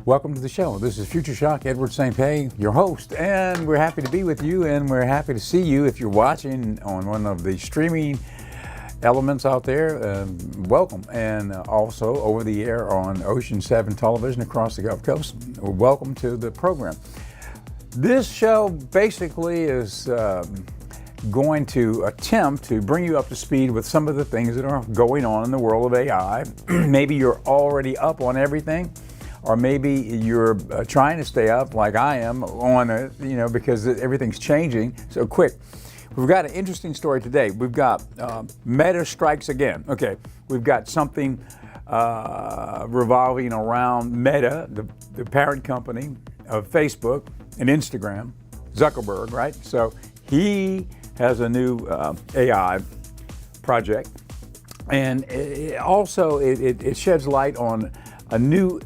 Welcome to the show. This is Future Shock, Edward St. Pé, your host, and we're happy to be with you, and we're happy to see you if you're watching on one of the streaming elements out there. Welcome, and also over the air on Ocean 7 television across the Gulf Coast. Welcome to the program. This show basically is going to attempt to bring you up to speed with some of the things that are going on in the world of AI. Maybe you're already up on everything, or maybe you're trying to stay up like I am on it, because everything's changing so quick. We've got an interesting story today. We've got Meta strikes again. Okay, we've got something revolving around Meta, the parent company of Facebook and Instagram, Zuckerberg, right? So he has a new AI project, and it sheds light on a new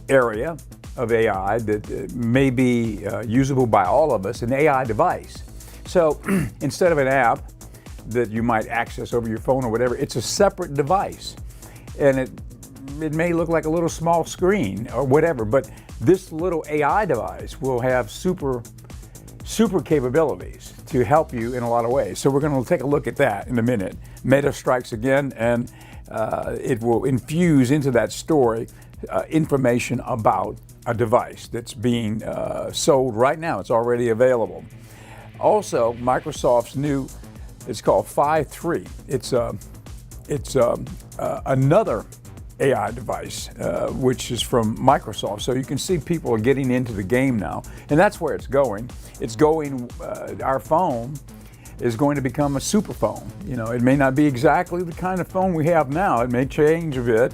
area of AI that may be usable by all of us, an AI device. So instead of an app that you might access over your phone or whatever, it's a separate device, and it may look like a little small screen or whatever, but this little AI device will have super capabilities to help you in a lot of ways. So we're going to take a look at that in a minute. Meta strikes again, and it will infuse into that story information about a device that's being sold right now. It's already available. Also, Microsoft's new, it's called Phi 3. It's another AI device, which is from Microsoft. So you can see people are getting into the game now, and that's where it's going. Our phone is going to become a super phone. It may not be exactly the kind of phone we have now. It may change a bit,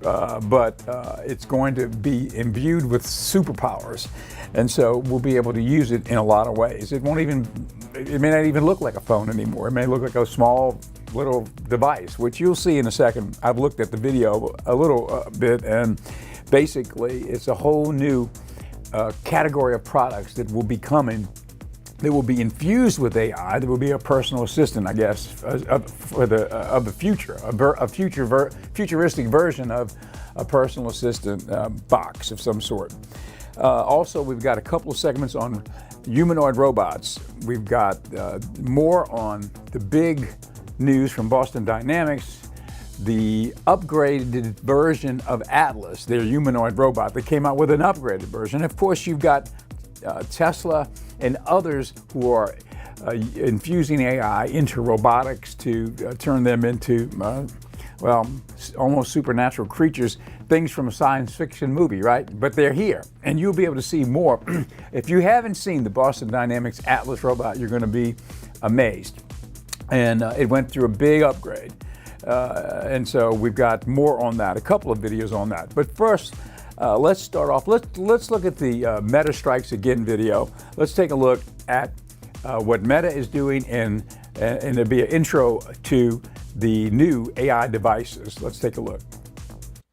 but it's going to be imbued with superpowers. And so we'll be able to use it in a lot of ways. It may not even look like a phone anymore. It may look like a small little device, which you'll see in a second. I've looked at the video a little bit, and basically it's a whole new category of products that will be coming, that will be infused with AI. There will be a personal assistant, I guess, of the future, a futuristic version of a personal assistant box of some sort. Also, we've got a couple of segments on humanoid robots. We've got more on the big news from Boston Dynamics, the upgraded version of Atlas, their humanoid robot. They came out with an upgraded version. Of course, you've got Tesla and others who are infusing AI into robotics to turn them into, almost supernatural creatures, things from a science fiction movie, right? But they're here, and you'll be able to see more. If you haven't seen the Boston Dynamics Atlas robot, you're going to be amazed. And it went through a big upgrade. And so we've got more on that, a couple of videos on that. But first, let's start off. Let's look at the Meta Strikes Again video. Let's take a look at what Meta is doing, and there'll be an intro to the new AI devices. Let's take a look.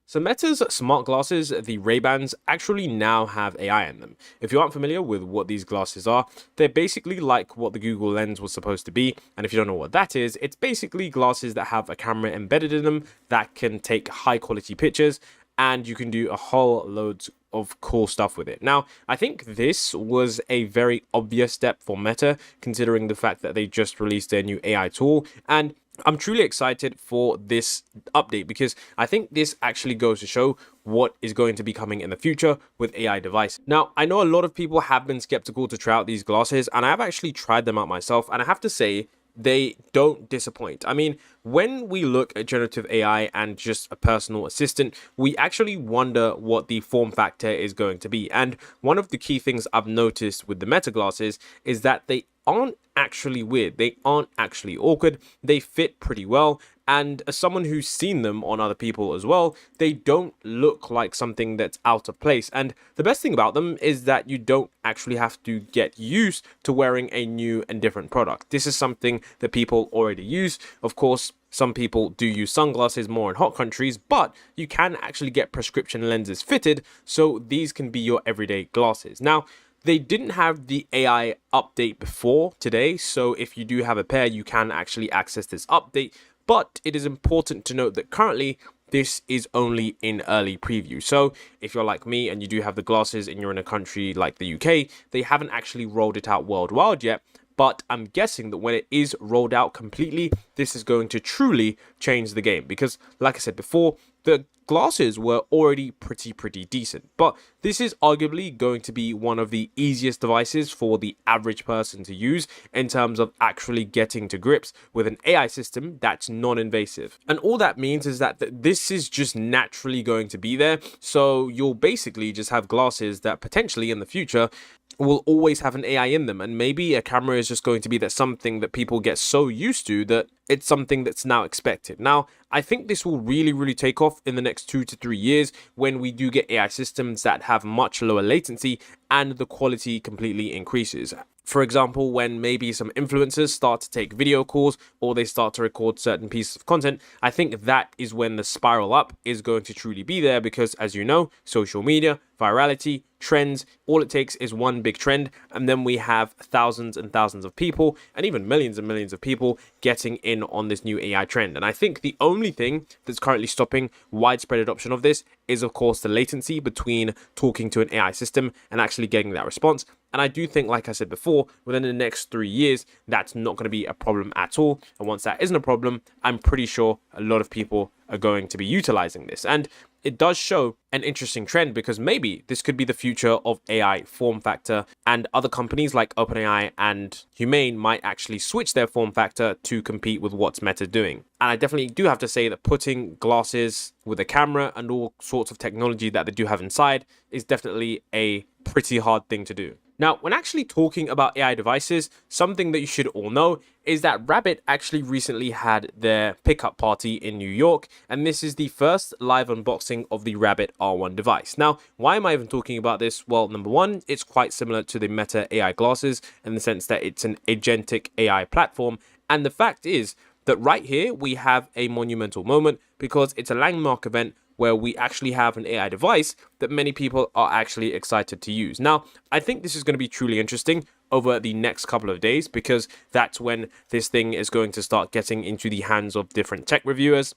So Meta's smart glasses, the Ray-Bans, actually now have AI in them. If you aren't familiar with what these glasses are, they're basically like what the Google Lens was supposed to be. And if you don't know what that is, it's basically glasses that have a camera embedded in them that can take high quality pictures, and you can do a whole load of cool stuff with it. Now, I think this was a very obvious step for Meta, considering the fact that they just released their new AI tool, and I'm truly excited for this update because I think this actually goes to show what is going to be coming in the future with AI devices. Now, I know a lot of people have been skeptical to try out these glasses, and I've actually tried them out myself, and I have to say, they don't disappoint. I mean, when we look at generative AI and just a personal assistant, we actually wonder what the form factor is going to be. And one of the key things I've noticed with the Meta glasses is that they aren't actually weird. They aren't actually awkward. They fit pretty well. And as someone who's seen them on other people as well, they don't look like something that's out of place. And the best thing about them is that you don't actually have to get used to wearing a new and different product. This is something that people already use. Of course, some people do use sunglasses more in hot countries, but you can actually get prescription lenses fitted, so these can be your everyday glasses. Now, they didn't have the AI update before today, so if you do have a pair, you can actually access this update. But it is important to note that currently this is only in early preview. So if you're like me and you do have the glasses and you're in a country like the UK, they haven't actually rolled it out worldwide yet. But I'm guessing that when it is rolled out completely, this is going to truly change the game. Because, like I said before, the glasses were already pretty decent. But this is arguably going to be one of the easiest devices for the average person to use in terms of actually getting to grips with an AI system that's non-invasive. And all that means is that this is just naturally going to be there. So you'll basically just have glasses that potentially in the future will always have an AI in them, and maybe a camera is just going to be that something that people get so used to that it's something that's now expected. Now, I think this will really take off in the next 2 to 3 years when we do get AI systems that have much lower latency and the quality completely increases. For example, when maybe some influencers start to take video calls or they start to record certain pieces of content, I think that is when the spiral up is going to truly be there because, as you know, social media, virality, trends, all it takes is one big trend, and then we have thousands and thousands of people and even millions and millions of people getting in on this new AI trend. And I think the only thing that's currently stopping widespread adoption of this is, of course, the latency between talking to an AI system and actually getting that response. And I do think, like I said before, within the next 3 years, that's not going to be a problem at all. And once that isn't a problem, I'm pretty sure a lot of people are going to be utilizing this. And it does show an interesting trend because maybe this could be the future of AI form factor, and other companies like OpenAI and Humane might actually switch their form factor to compete with what's Meta doing. And I definitely do have to say that putting glasses with a camera and all sorts of technology that they do have inside is definitely a pretty hard thing to do. Now, when actually talking about AI devices, something that you should all know is that Rabbit actually recently had their pickup party in New York, and this is the first live unboxing of the Rabbit R1 device. Now, why am I even talking about this? Well, number one, it's quite similar to the Meta AI glasses in the sense that it's an agentic AI platform, and the fact is that right here we have a monumental moment because it's a landmark event where we actually have an AI device that many people are actually excited to use. Now, I think this is going to be truly interesting over the next couple of days because that's when this thing is going to start getting into the hands of different tech reviewers.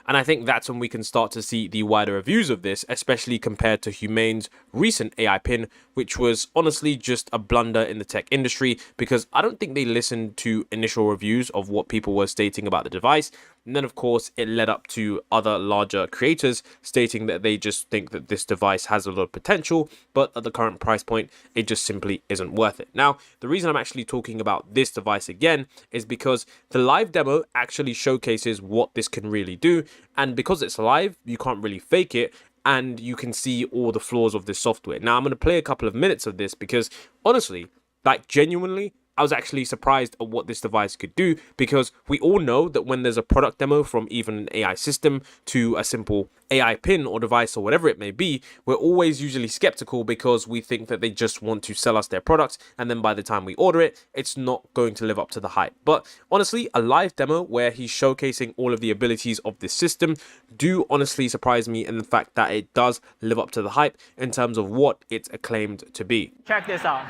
And I think that's when we can start to see the wider reviews of this, especially compared to Humane's recent AI pin, which was honestly just a blunder in the tech industry because I don't think they listened to initial reviews of what people were stating about the device. And then, of course, it led up to other larger creators stating that they just think that this device has a lot of potential, but at the current price point, it just simply isn't worth it. Now, the reason I'm actually talking about this device again is because the live demo actually showcases what this can really do. And because it's live, you can't really fake it, and you can see all the flaws of this software. Now, I'm going to play a couple of minutes of this because honestly, like genuinely, I was actually surprised at what this device could do because we all know that when there's a product demo from even an AI system to a simple AI pin or device or whatever it may be, we're always usually skeptical because we think that they just want to sell us their products, and then by the time we order it, it's not going to live up to the hype. But honestly, a live demo where he's showcasing all of the abilities of this system do honestly surprise me in the fact that it does live up to the hype in terms of what it's acclaimed to be. Check this out.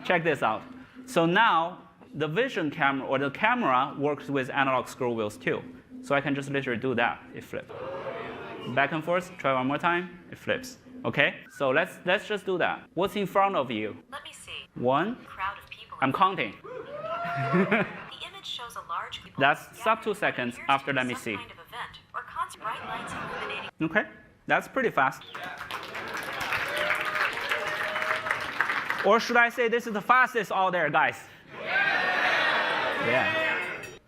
Check this out. So now the vision camera or the camera works with analog scroll wheels too. So I can just literally do that. It flips. Back and forth. Try one more time. It flips. Okay. So let's just do that. What's in front of you? Let me see. One. Crowd of people. I'm counting. The image shows a large people. That's sub 2 seconds after let me see. Some kind of event or concert. Bright lights illuminating. Okay. That's pretty fast. Or should I say this is the fastest out there, guys? Yeah.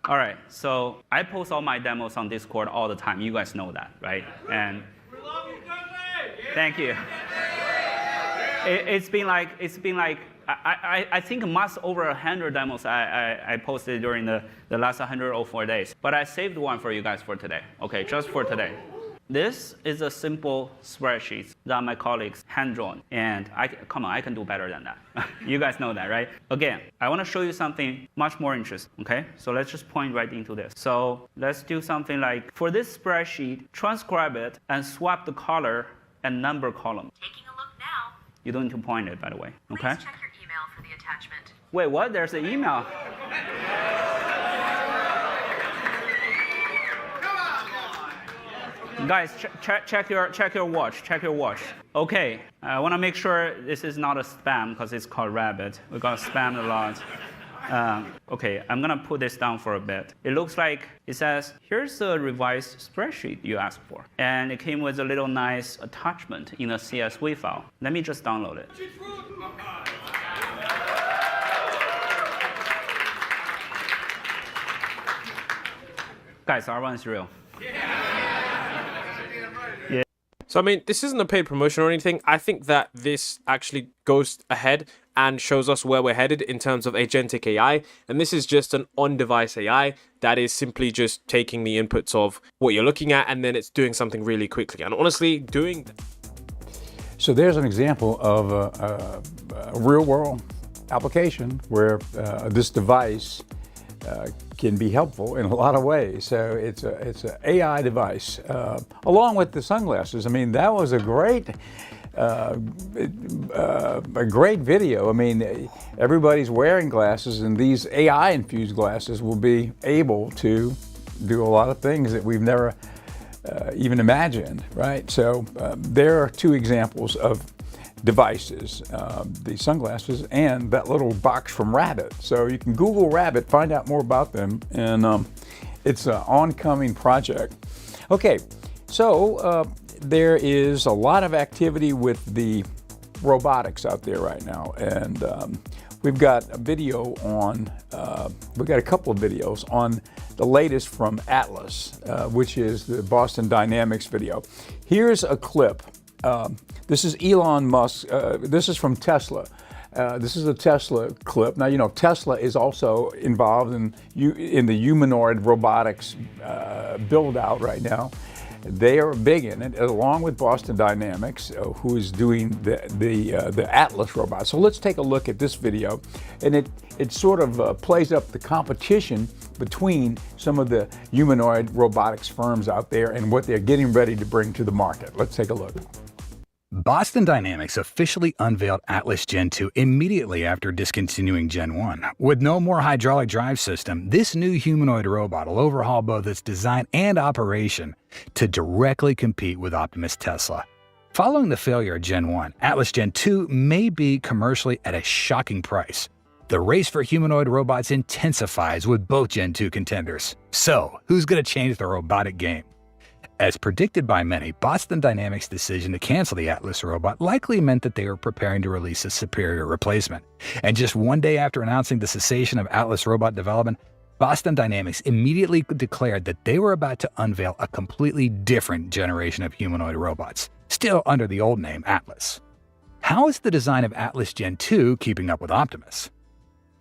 All right, so I post all my demos on Discord all the time. You guys know that, right? And we love you, thank you. It's been like I think much over 100 demos I posted during the last 104 days. But I saved one for you guys for today. Okay, just for today. This is a simple spreadsheet that my colleagues hand-drawn, and come on, I can do better than that. You guys know that, right? Again, I want to show you something much more interesting, okay? So let's just point right into this. So let's do something like, for this spreadsheet, transcribe it and swap the color and number column. Taking a look now. You don't need to point it, by the way, okay? Please check your email for the attachment. Wait, what? There's an email. Guys, check your watch. Check your watch. Okay, I want to make sure this is not a spam because it's called Rabbit. We got spammed a lot. Okay, I'm gonna put this down for a bit. It looks like it says, here's the revised spreadsheet you asked for. And it came with a little nice attachment in a CSV file. Let me just download it. Guys, R1 is real. So, I mean, this isn't a paid promotion or anything. I think that this actually goes ahead and shows us where we're headed in terms of agentic AI. And this is just an on-device AI that is simply just taking the inputs of what you're looking at and then it's doing something really quickly. And honestly, doing... So there's an example of a real-world application where this device can be helpful in a lot of ways. So it's an AI device, along with the sunglasses. I mean, that was a great video. I mean, everybody's wearing glasses, and these AI-infused glasses will be able to do a lot of things that we've never even imagined, right? So there are two examples of devices, the sunglasses and that little box from Rabbit. So you can Google Rabbit, find out more about them, and it's an oncoming project. Okay, so there is a lot of activity with the robotics out there right now, and we've got a video on, we've got a couple of videos on the latest from Atlas, which is the Boston Dynamics video. Here's a clip. This is Elon Musk. This is from Tesla. This is a Tesla clip. Now, you know, Tesla is also involved in the humanoid robotics build out right now. They are big in it, along with Boston Dynamics, who is doing the Atlas robot. So let's take a look at this video, and it sort of plays up the competition between some of the humanoid robotics firms out there and what they're getting ready to bring to the market. Let's take a look. Boston Dynamics officially unveiled Atlas Gen 2 immediately after discontinuing Gen 1. With no more hydraulic drive system, this new humanoid robot will overhaul both its design and operation to directly compete with Optimus Tesla. Following the failure of Gen 1, Atlas Gen 2 may be commercially at a shocking price. The race for humanoid robots intensifies with both Gen 2 contenders. So, who's going to change the robotic game? As predicted by many, Boston Dynamics' decision to cancel the Atlas robot likely meant that they were preparing to release a superior replacement. And just one day after announcing the cessation of Atlas robot development, Boston Dynamics immediately declared that they were about to unveil a completely different generation of humanoid robots, still under the old name Atlas. How is the design of Atlas Gen 2 keeping up with Optimus?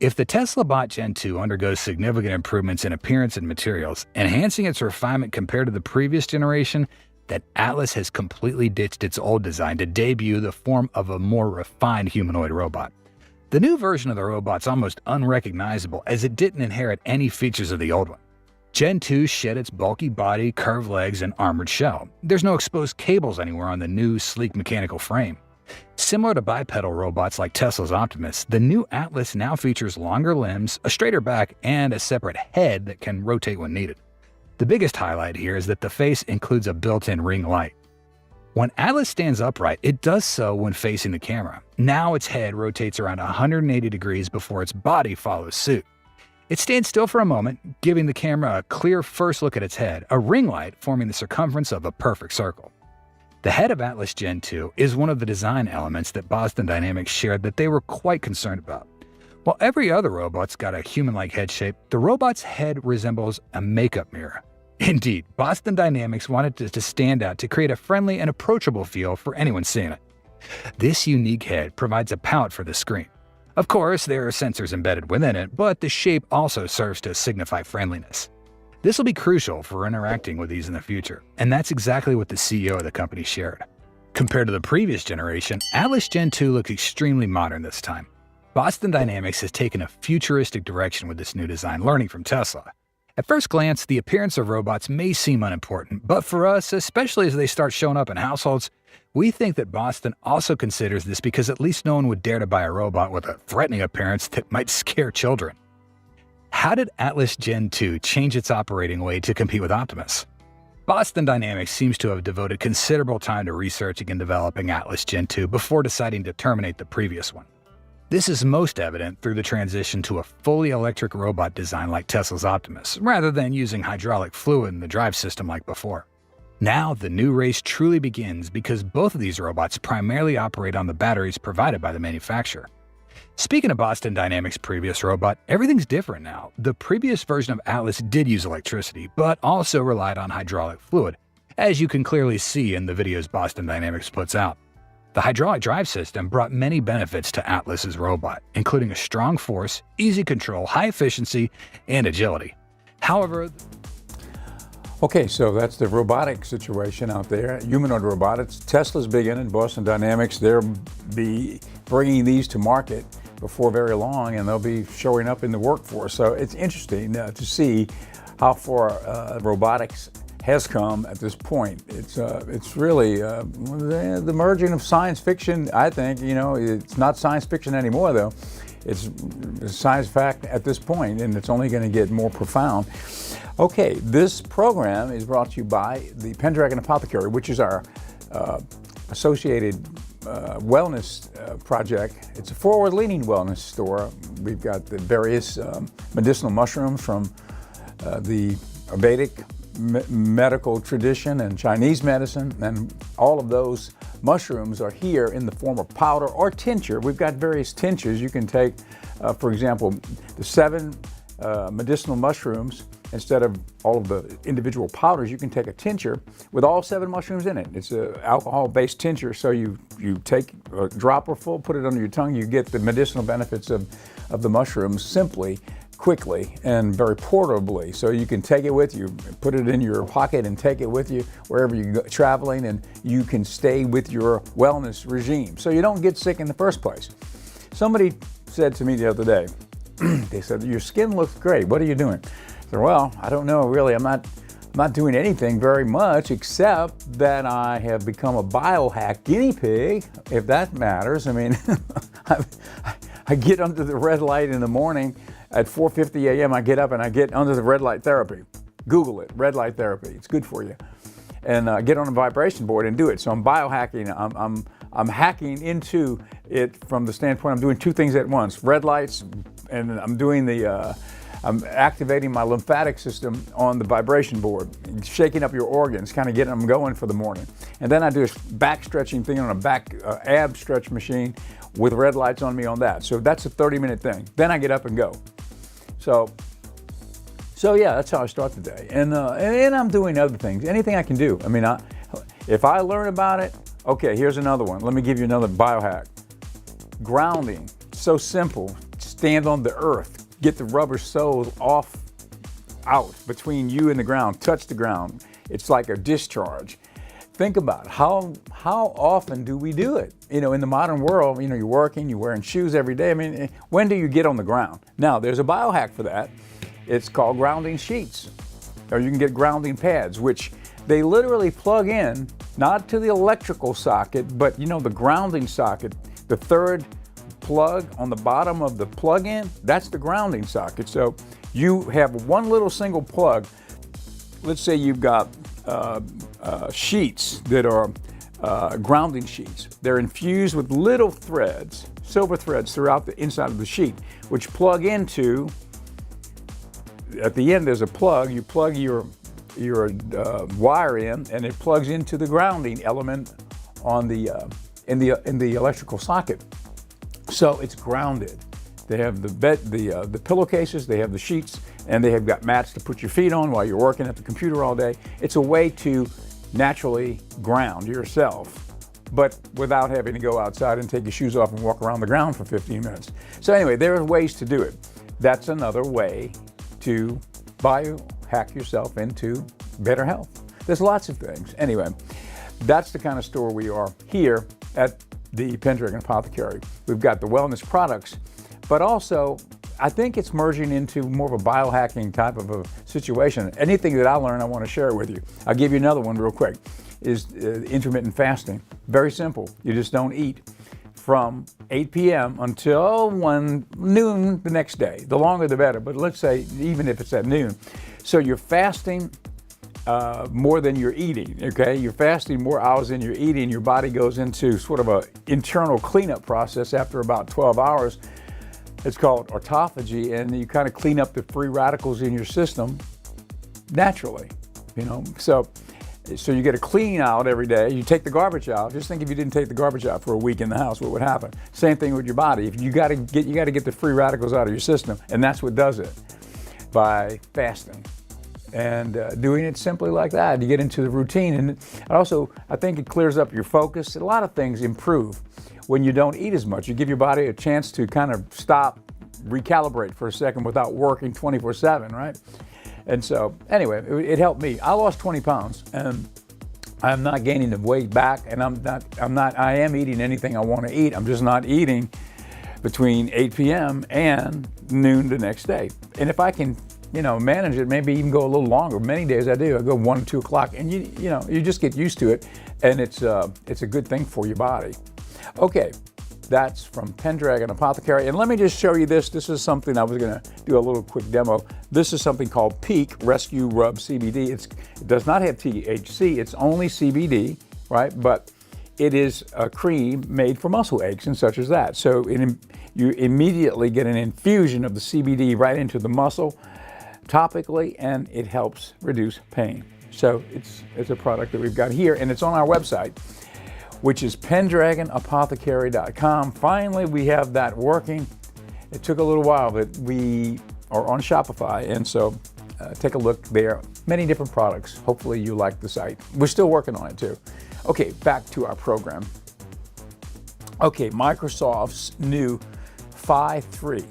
If the Tesla Bot Gen 2 undergoes significant improvements in appearance and materials, enhancing its refinement compared to the previous generation, then Atlas has completely ditched its old design to debut the form of a more refined humanoid robot. The new version of the robot's almost unrecognizable, as it didn't inherit any features of the old one. Gen 2 shed its bulky body, curved legs, and armored shell. There's no exposed cables anywhere on the new, sleek mechanical frame. Similar to bipedal robots like Tesla's Optimus, the new Atlas now features longer limbs, a straighter back, and a separate head that can rotate when needed. The biggest highlight here is that the face includes a built-in ring light. When Atlas stands upright, it does so when facing the camera. Now its head rotates around 180 degrees before its body follows suit. It stands still for a moment, giving the camera a clear first look at its head, a ring light forming the circumference of a perfect circle. The head of Atlas Gen 2 is one of the design elements that Boston Dynamics shared that they were quite concerned about. While every other robot's got a human-like head shape, the robot's head resembles a makeup mirror. Indeed, Boston Dynamics wanted it to stand out to create a friendly and approachable feel for anyone seeing it. This unique head provides a palette for the screen. Of course, there are sensors embedded within it, but the shape also serves to signify friendliness. This will be crucial for interacting with these in the future, and that's exactly what the CEO of the company shared. Compared to the previous generation, Atlas Gen 2 looks extremely modern this time. Boston Dynamics has taken a futuristic direction with this new design, learning from Tesla. At first glance, the appearance of robots may seem unimportant, but for us, especially as they start showing up in households, we think that Boston also considers this because at least no one would dare to buy a robot with a threatening appearance that might scare children. How did Atlas Gen 2 change its operating way to compete with Optimus? Boston Dynamics seems to have devoted considerable time to researching and developing Atlas Gen 2 before deciding to terminate the previous one. This is most evident through the transition to a fully electric robot design like Tesla's Optimus, rather than using hydraulic fluid in the drive system like before. Now, the new race truly begins because both of these robots primarily operate on the batteries provided by the manufacturer. Speaking of Boston Dynamics' previous robot, everything's different now. The previous version of Atlas did use electricity, but also relied on hydraulic fluid, as you can clearly see in the videos Boston Dynamics puts out. The hydraulic drive system brought many benefits to Atlas's robot, including a strong force, easy control, high efficiency, and agility. However, Okay, so that's the robotic situation out there. Humanoid robotics. Tesla's big in it. Boston Dynamics, they'll be bringing these to market before very long, and they'll be showing up in the workforce. So it's interesting to see how far robotics has come at this point. It's really the merging of science fiction. I think, you know, it's not science fiction anymore, though. It's science fact at this point, and it's only going to get more profound. Okay, this program is brought to you by the Pendragon Apothecary, which is our associated wellness project. It's a forward-leaning wellness store. We've got the various medicinal mushrooms from the Vedic medical tradition and Chinese medicine, and all of those mushrooms are here in the form of powder or tincture. We've got various tinctures you can take. For example, the 7 medicinal mushrooms. Instead of all of the individual powders, you can take a tincture with all 7 mushrooms in it. It's an alcohol-based tincture, so you take a dropper full, put it under your tongue, you get the medicinal benefits of the mushrooms simply, quickly, and very portably. So you can take it with you, put it in your pocket and take it with you wherever you're traveling, and you can stay with your wellness regime. So you don't get sick in the first place. Somebody said to me the other day, they said, "Your skin looks great. What are you doing?" I said, "Well, I don't know really. I'm not doing anything very much except that I have become a biohack guinea pig, if that matters. I mean, I get under the red light in the morning at 4:50 a.m. I get up and I get under the red light therapy. Google it, red light therapy. It's good for you. And get on a vibration board and do it. So I'm biohacking. I'm hacking into it from the standpoint I'm doing 2 things at once: red lights, and I'm doing I'm activating my lymphatic system on the vibration board, shaking up your organs, kind of getting them going for the morning. And then I do a back stretching thing on a back ab stretch machine with red lights on me on that. So that's a 30-minute thing. Then I get up and go. So yeah, that's how I start the day. And I'm doing other things, anything I can do. I mean, if I learn about it, okay, here's another one. Let me give you another biohack. Grounding, so simple. Stand on the earth. Get the rubber soles out between you and the ground. Touch the ground. It's like a discharge. Think about how often do we do it? You know, in the modern world, you know, you're working, you're wearing shoes every day. I mean, when do you get on the ground? Now, there's a biohack for that. It's called grounding sheets, or you can get grounding pads, which they literally plug in, not to the electrical socket, but you know, the grounding socket, the 3rd plug on the bottom of the plug-in, that's the grounding socket. So you have one little single plug. Let's say you've got sheets that are grounding sheets. They're infused with little threads, silver threads throughout the inside of the sheet, which plug into, at the end there's a plug. You plug your wire in, and it plugs into the grounding element on the in the electrical socket. So it's grounded. They have the pillowcases, they have the sheets, and they have got mats to put your feet on while you're working at the computer all day. It's a way to naturally ground yourself, but without having to go outside and take your shoes off and walk around the ground for 15 minutes. So anyway, there are ways to do it. That's another way to biohack yourself into better health. There's lots of things. Anyway, that's the kind of store we are here at the Pendragon Apothecary. We've got the wellness products, but also I think it's merging into more of a biohacking type of a situation. Anything that I learn, I want to share it with you. I'll give you another one real quick, is intermittent fasting. Very simple. You just don't eat from 8 p.m. until noon the next day. The longer the better, but let's say even if it's at noon. So you're fasting more than you're eating, okay? You're fasting more hours than you're eating. Your body goes into sort of a internal cleanup process after about 12 hours. It's called autophagy, and you kind of clean up the free radicals in your system naturally, you know? So you get a clean out every day. You take the garbage out. Just think if you didn't take the garbage out for a week in the house, what would happen? Same thing with your body. If you got to get the free radicals out of your system, and that's what does it, by fasting. And doing it simply like that, you get into the routine. And also, I think it clears up your focus. A lot of things improve when you don't eat as much. You give your body a chance to kind of stop, recalibrate for a second without working 24/7, right? And so, anyway, it helped me. I lost 20 pounds, and I'm not gaining the weight back. And I am eating anything I want to eat. I'm just not eating between 8 p.m. and noon the next day. And if I can, manage it, maybe even go a little longer. Many days I do. I go 1 or 2 o'clock, and you just get used to it, and it's a good thing for your body. Okay, that's from Pendragon Apothecary, and let me just show you this. This is something I was going to do a little quick demo. This is something called Peak Rescue Rub CBD. It does not have THC. It's only CBD, right? But it is a cream made for muscle aches and such as that. So you immediately get an infusion of the CBD right into the muscle topically, and it helps reduce pain. So it's a product that we've got here, and it's on our website, which is pendragonapothecary.com. Finally, we have that working. It took a little while, but we are on Shopify, and so take a look there. Many different products. Hopefully you like the site. We're still working on it too. Okay, back to our program. Okay, Microsoft's new Phi 3,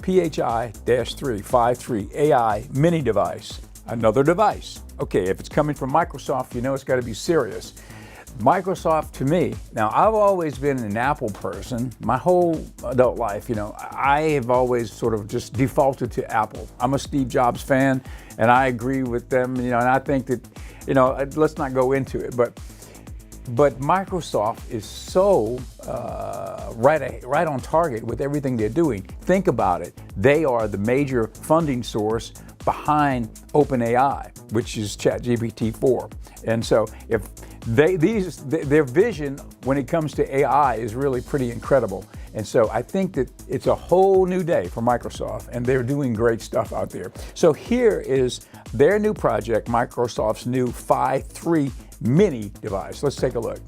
PHI-3, Phi 3 AI mini device. Another device. Okay, if it's coming from Microsoft, you know it's got to be serious. Microsoft, to me, now I've always been an Apple person my whole adult life. I have always sort of just defaulted to Apple. I'm a Steve Jobs fan, and I agree with them, and I think that, let's not go into it, but Microsoft is so right on target with everything they're doing. Think about it. They are the major funding source behind OpenAI, which is ChatGPT-4. And so if their vision when it comes to AI is really pretty incredible. And so I think that it's a whole new day for Microsoft, and they're doing great stuff out there. So here is their new project, Microsoft's new Phi 3 mini device. Let's take a look.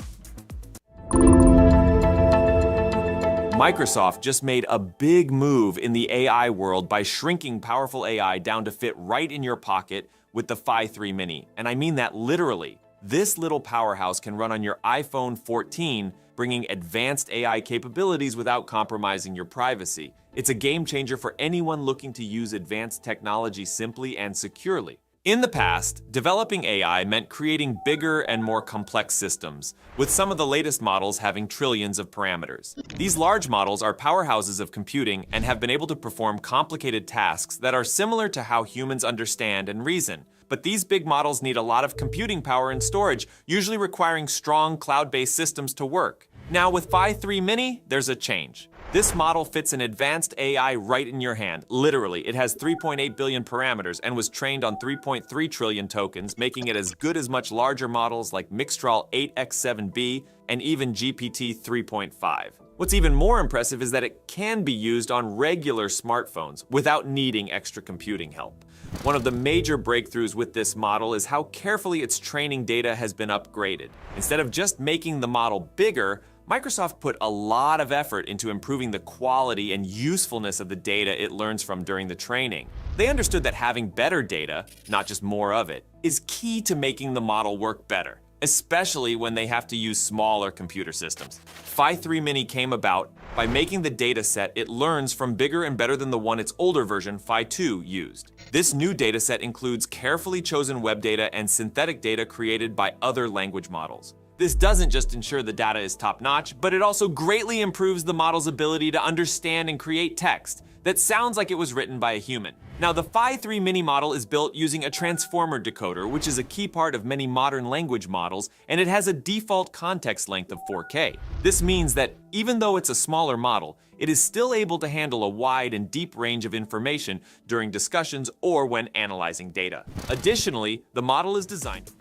Microsoft just made a big move in the AI world by shrinking powerful AI down to fit right in your pocket with the Phi 3 mini. And I mean that literally. This little powerhouse can run on your iPhone 14, bringing advanced AI capabilities without compromising your privacy. It's a game changer for anyone looking to use advanced technology simply and securely. In the past, developing AI meant creating bigger and more complex systems, with some of the latest models having trillions of parameters. These large models are powerhouses of computing and have been able to perform complicated tasks that are similar to how humans understand and reason. But these big models need a lot of computing power and storage, usually requiring strong cloud-based systems to work. Now with Phi 3 mini, there's a change. This model fits an advanced AI right in your hand. Literally, it has 3.8 billion parameters and was trained on 3.3 trillion tokens, making it as good as much larger models like Mixtral 8x7b and even GPT 3.5. What's even more impressive is that it can be used on regular smartphones without needing extra computing help. One of the major breakthroughs with this model is how carefully its training data has been upgraded. Instead of just making the model bigger, Microsoft put a lot of effort into improving the quality and usefulness of the data it learns from during the training. They understood that having better data, not just more of it, is key to making the model work better, especially when they have to use smaller computer systems. Phi 3 mini came about by making the data set it learns from bigger and better than the one its older version, Phi 2, used. This new data set includes carefully chosen web data and synthetic data created by other language models. This doesn't just ensure the data is top-notch, but it also greatly improves the model's ability to understand and create text that sounds like it was written by a human. Now, the Phi 3 Mini model is built using a transformer decoder, which is a key part of many modern language models, and it has a default context length of 4K. This means that even though it's a smaller model, it is still able to handle a wide and deep range of information during discussions or when analyzing data. Additionally, the model is designed.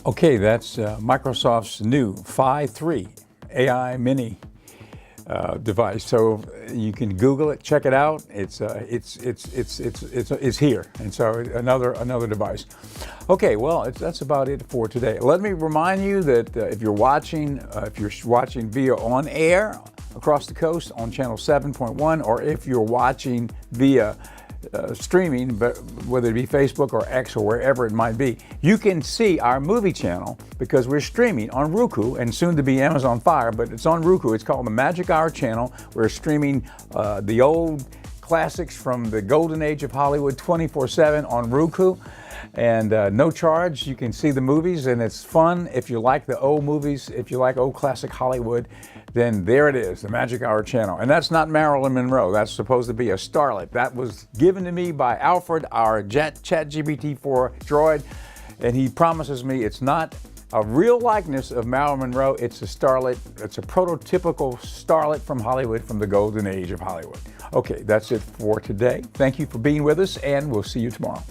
Okay, that's Microsoft's new Phi 3 AI Mini device. So you can Google it, check it out. It's here, and so another device. Okay, well, that's about it for today. Let me remind you that if you're watching via on air across the coast on channel 7.1, or if you're watching via streaming, but whether it be Facebook or X or wherever it might be, you can see our movie channel because we're streaming on Roku and soon to be Amazon Fire, but it's on Roku. It's called the Magic Hour channel. We're streaming the old classics from the golden age of Hollywood 24/7 on Roku, and no charge. You can see the movies, and it's fun. If you like the old movies, if you like old classic Hollywood, then there it is, the Magic Hour channel. And that's not Marilyn Monroe. That's supposed to be a starlet. That was given to me by Alfred, our ChatGPT-4 droid, and he promises me it's not a real likeness of Marilyn Monroe. It's a starlet. It's a prototypical starlet from Hollywood, from the golden age of Hollywood. Okay, that's it for today. Thank you for being with us, and we'll see you tomorrow.